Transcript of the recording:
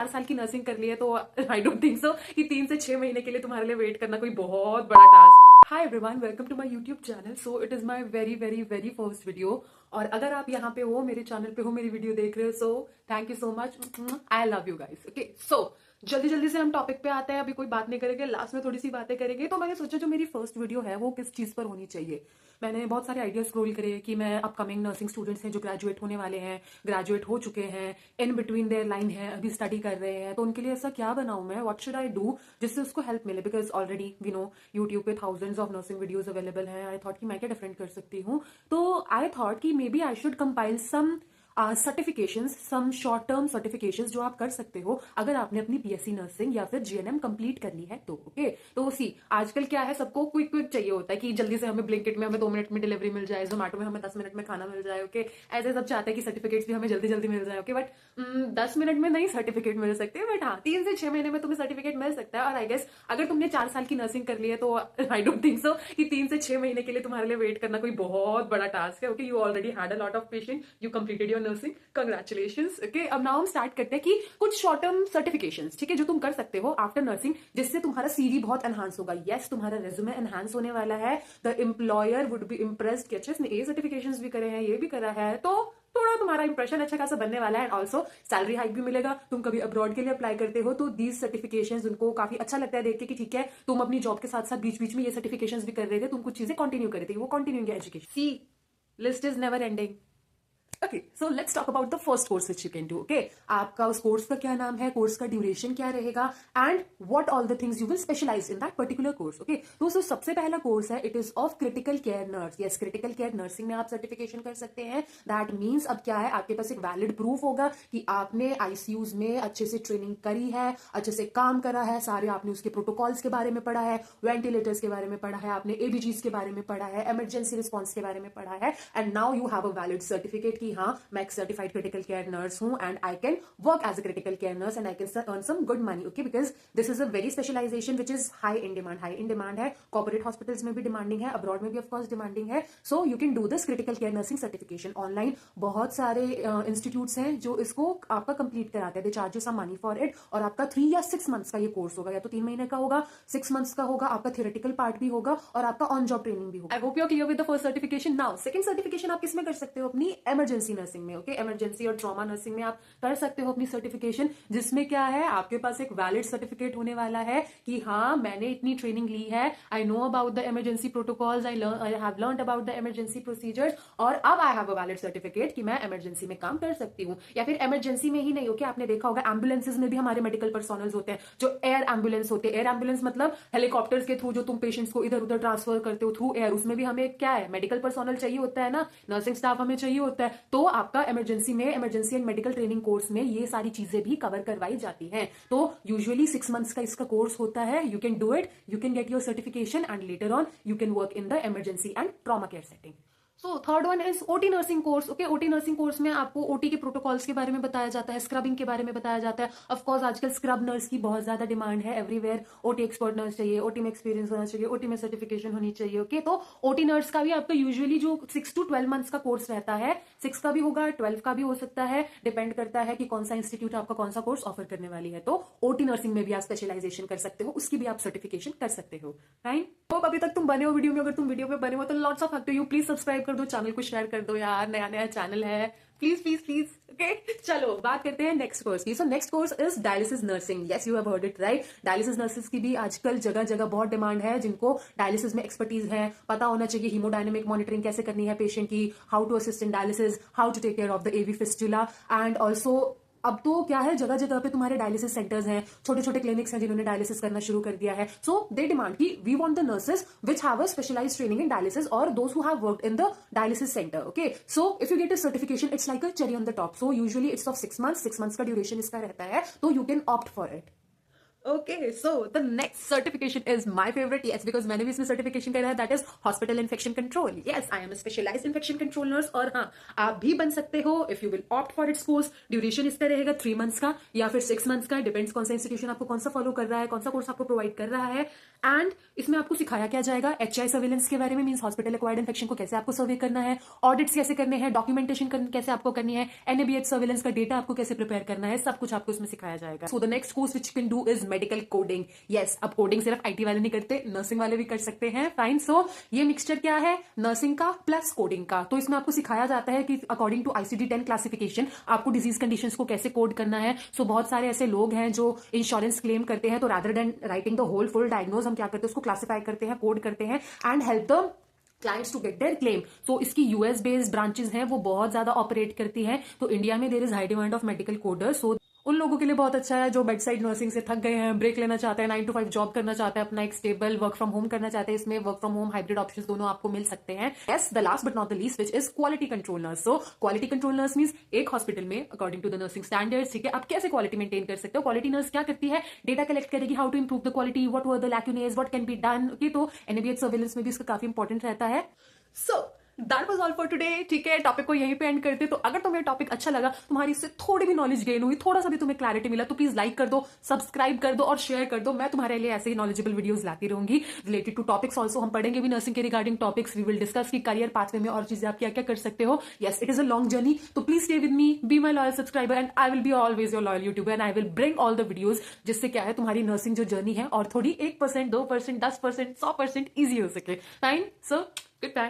4 साल की नर्सिंग कर ली है तो आई डोंट थिंक सो कि 3 से 6 महीने के लिए तुम्हारे लिए वेट करना कोई बहुत बड़ा task. Hi everyone, welcome to my YouTube channel. So it is my very very very first video. और अगर आप यहाँ पे हो, मेरे चैनल पे हो, मेरी वीडियो देख रहे हो, so thank you so much. I love you guys. Okay, so जल्दी जल्दी से हम टॉपिक पे आते हैं। अभी कोई बात नहीं करेंगे, लास्ट में थोड़ी सी बातें करेंगे। तो मैंने सोचा जो मेरी फर्स्ट वीडियो है वो किस चीज पर होनी चाहिए। मैंने बहुत सारे आइडिया स्क्रोल करे कि मैं अपकमिंग नर्सिंग स्टूडेंट्स हैं जो ग्रेजुएट होने वाले हैं, ग्रेजुएट हो चुके हैं, इन बिटवीन देयर लाइन है, अभी स्टडी कर रहे हैं, तो उनके लिए ऐसा क्या बनाऊं मैं, व्हाट शुड आई डू जिससे उसको हेल्प मिले। Because already we know YouTube पे thousands of nursing videos available हैं। आई थॉट कि मैं क्या डिफरेंट कर सकती हूँ। तो आई थॉट कि maybe I should compile some certifications, some short term certifications जो आप कर सकते हो अगर आपने अपनी बीएससी नर्सिंग या फिर जीएनएम कंप्लीट कर ली है तो। ओके, तो सी आजकल क्या है, सबको क्विक क्विक चाहिए होता है कि जल्दी से हमें ब्लिंकिट में हमें 2 मिनट में डिलीवरी मिल जाए, जोमेटो में हमें 10 मिनट में खाना मिल जाए। ओके, ऐसे सब चाहते हैं कि सर्टिफिकेट्स भी हमें जल्दी जल्दी मिल जाए। ओके, बट 10 मिनट में नहीं सर्टिफिकेट मिल सकते, बट हाँ 3 से 6 महीने में तुम्हें सर्टिफिकेट मिल सकता है। और आई गेस अगर तुमने 4 साल की नर्सिंग कर ली है तो आई डोंट थिंक सो कि 3 से 6 महीने के लिए तुम्हारे लिए वेट करना कोई बहुत बड़ा टास्क है। Okay, you already had a lot of patient, you completed your nursing, congratulations. Okay, अब नाउ हम स्टार्ट करते हैं कि कुछ शॉर्ट टर्म सर्टिफिकेशंस, ठीक है, जो तुम कर सकते हो आफ्टर नर्सिंग जिससे तुम्हारा सीवी बहुत एनहांस होगा। यस, तुम्हारा रेज्यूमे एनहांस होने वाला है। The employer would be impressed कि अच्छा इसने ये सर्टिफिकेशंस भी करे हैं, ये भी करा है, तो थोड़ा तुम्हारा इंप्रेशन अच्छा खासा बनने वाला है। एंड ऑल्सो सैलरी हाइक भी मिलेगा। तुम कभी अब्रॉड के लिए अप्लाई करते हो तो दीज सर्टिफिकेशंस उनको काफी अच्छा लगता है देख के कि ठीक है तुम अपनी जॉब के साथ साथ बीच बीच में ये सर्टिफिकेशंस भी कर रहे थे, तुम कुछ चीजें कंटिन्यू कर रहे थे, वो continue education. See, list is never ending. Okay, so let's talk about the first course which you can do. Okay, आपका उस कोर्स का क्या नाम है, कोर्स का ड्यूरेशन क्या रहेगा, and what all the things you will specialise in that particular course. Okay, तो सबसे पहला कोर्स है, it is of critical care nurse. Yes, critical care nursing में आप सर्टिफिकेशन कर सकते हैं। दैट मीन्स अब क्या है, आपके पास एक वैलिड प्रूफ होगा कि आपने आईसीयूज में अच्छे से ट्रेनिंग करी है, अच्छे से काम करा है, सारे आपने उसके प्रोटोकॉल्स के बारे में पढ़ा है, वेंटिलेटर्स के बारे में पढ़ा है, आपने एबीजीज के बारे में पढ़ा है, इमरजेंसी रिस्पॉन्स के बारे में पढ़ा है, and now you have a valid certificate कि हाँ मैं certified critical care nurse हूं and I can work as a critical care nurse and I can earn some good money. Okay, because this is a very specialization which is high in demand. High in demand है, corporate hospitals में भी demanding है, abroad में भी of course demanding है. So you can do this critical care nursing certification online. बहुत सारे institutes हैं जो इसको आपका complete कराते हैं. They charge you some money for it. और आपका 3 या 6 months का ये कोर्स होगा, या तो 3 महीने का होगा, 6 months का होगा, आपका theoretical part भी होगा और आपका on job training भी होगा. I hope you're clear with the first certification. Now second certification आप किसमें कर सकते हो, अपनी emergency nursing में. ओके, इमरजेंसी और ट्रॉमा नर्सिंग में आप कर सकते हो अपनी सर्टिफिकेशन, जिसमें क्या है आपके पास एक वैलिड सर्टिफिकेट होने वाला है कि हाँ मैंने इतनी ट्रेनिंग ली है, I know about the emergency protocols, I have learned about the emergency procedures, और अब I have a valid certificate कि मैं इमरजेंसी में काम कर सकती हूँ। या फिर इमरजेंसी में ही नहीं, ओके, आपने देखा होगा एम्बुलेंसेज में भी हमारे मेडिकल पर्सनल्स होते हैं जो एयर एम्बुलेंस होते हैं। एयर एम्बुलेंस मतलब हेलीकॉप्टर्स के थ्रू जो तुम पेशेंट्स को इधर उधर ट्रांसफर करते हो थ्रू एयर, उसमें भी हमें क्या है, मेडिकल पर्सनल चाहिए होता है ना, नर्सिंग स्टाफ हमें चाहिए होता है। तो आपका इमरजेंसी में emergency and medical training course में ये सारी चीजें भी कवर करवाई जाती हैं। तो यूजुअली 6 months का इसका कोर्स होता है। You can do it, you can get your certification and later on you can work in the emergency and trauma care setting. So third one is OT nursing course. Okay, OT nursing course में आपको OT के protocols के बारे में बताया जाता है, scrubbing के बारे में बताया जाता है। ऑफ कोर्स आजकल स्क्रब नर्स की बहुत ज्यादा डिमांड है एवरीवेयर। ओटी एक्सपर्ट नर्स चाहिए, ओटी में एक्सपीरियंस होना चाहिए, ओटी में सर्टिफिकेशन होनी चाहिए। ओके, तो ओटी नर्स का भी आपका यूजुअली जो 6 to 12 months का कोर्स रहता है, 6 का भी होगा, 12 का भी हो सकता है, डिपेंड करता है कि कौन सा इंस्टीट्यूट आपका कौन सा कोर्स ऑफर करने वाली है। तो ओटी नर्सिंग में भी आप स्पेशलाइजेशन कर सकते हो, उसकी भी आप सर्टिफिकेशन कर सकते हो। राइट, तो अभी तक तुम बने हो वीडियो में, अगर तुम वीडियो में बने हो तो लॉट्स ऑफ हक टू यू, प्लीज सब्सक्राइब कर दो, चैनल को शेयर कर दो यार, नया नया चैनल है, प्लीज प्लीज प्लीज। ओके, चलो बात करते हैं नेक्स्ट कोर्स की। So next course is dialysis nursing. Yes, you have heard it right. Dialysis nurses की भी आजकल जगह जगह बहुत डिमांड है, जिनको डायलिसिस में एक्सपर्टीज है, पता होना चाहिए हीमोडायनेमिक मॉनिटरिंग कैसे करनी है पेशेंट की, how to assist in dialysis, how to take care of the AV fistula, and also अब तो क्या है जगह जगह पे तुम्हारे डायलिसिस सेंटर्स हैं, छोटे छोटे क्लिनिक्स हैं जिन्होंने डायलिसिस करना शुरू कर दिया है। सो दे डिमांड कि we want the nurses which have a specialised training in dialysis और those who have worked in the dialysis centre. Okay, so if you get a certification it's like a cherry on the top. So usually it's of 6 months, 6 months का duration इसका रहता है, तो you can opt for it. Okay, so the next certification is my favorite. Yes, because मैंने भी इसमें certification करा है. That is hospital infection control. Yes, I am a specialized infection control nurse. और हाँ, आप भी बन सकते हो if you will opt for its course. Duration इसका रहेगा 3 months का या फिर 6 months का. Depends कौन सा institution आपको कौन सा follow कर रहा है, कौन सा course आपको provide कर रहा है. And इसमें आपको सिखाया क्या जाएगा HI सर्वेलेंस के बारे में, मीन्स हॉस्पिटल एक्वायर्ड इन्फेक्शन को कैसे आपको सर्वे करना है, ऑडिट्स कैसे करने हैं, डॉक्यूमेंटेशन कैसे आपको करनी है, NABH सर्वेलेंस का डेटा आपको कैसे प्रिपेयर करना है, सब कुछ आपको इसमें सिखाया जाएगा. So the next course which can do is medical coding. Yes, अब कोडिंग सिर्फ IT वाले नहीं करते, नर्सिंग वाले भी कर सकते हैं. फाइन. सो ये मिक्सचर क्या है, नर्सिंग का प्लस कोडिंग का. तो इसमें आपको सिखाया जाता है कि अकॉर्डिंग टू ICD-10 क्लासिफिकेशन आपको डिजीज कंडीशंस को कैसे कोड करना है. सो बहुत सारे ऐसे लोग हैं जो इंश्योरेंस क्लेम करते हैं, तो rather than writing the whole full diagnose हम क्या करते हैं, उसको क्लासिफाई करते हैं, कोड करते हैं and help the clients to get their claim. So इसकी US बेस्ड ब्रांचेस हैं, वो बहुत ज्यादा ऑपरेट करती हैं. तो इंडिया में there is high demand of medical coder. So उन लोगों के लिए बहुत अच्छा है जो बेड साइड नर्सिंग से थक गए हैं, ब्रेक लेना चाहते हैं, 9 to 5 जॉब करना चाहते हैं, अपना एक स्टेबल वर्क फ्रॉम होम करना चाहते हैं. इसमें work from home hybrid options दोनों आपको मिल सकते हैं. Yes, the last but not the least which is quality control nurse. So quality control nurse means एक हॉस्पिटल में according to the nursing standards, ठीक है, आप कैसे क्वालिटी मेंटेन कर सकते हो. क्वालिटी नर्स क्या करती है, डेटा कलेक्ट करेगी, how to improve the quality, what were the lacunae, what can be done. तो NABH सर्वेलेंस में भी इसका काफी इंपॉर्टेंट रहता है. So that was all for today. ठीक है, टॉपिक को यहीं पे एंड करते. तो अगर तुम्हें टॉपिक अच्छा लगा, तुम्हारी इससे थोड़ी भी नॉलेज गेन हुई, थोड़ा सा भी तुम्हें क्लैरिटी मिला, तो प्लीज लाइक कर दो, सब्सक्राइब कर दो और शेयर कर दो. मैं तुम्हारे लिए ऐसे ही नॉलेजेबल वीडियोस लाती रहूंगी रिलेटेड टू टॉपिक्स. ऑल्सो हम पढ़ेंगे भी नर्सिंग के regarding topics. We will discuss की करियर पाथवे में और चीजें आप क्या क्या कर सकते हो. Yes, it is a long journey. तो please stay with me, be my loyal subscriber and I will be always your loyal YouTuber and I will bring all the videos, जिससे क्या है तुम्हारी नर्सिंग जो जर्नी है और थोड़ी 1%, 2%, 10%, 100% easy हो सके. फाइन. So good bye.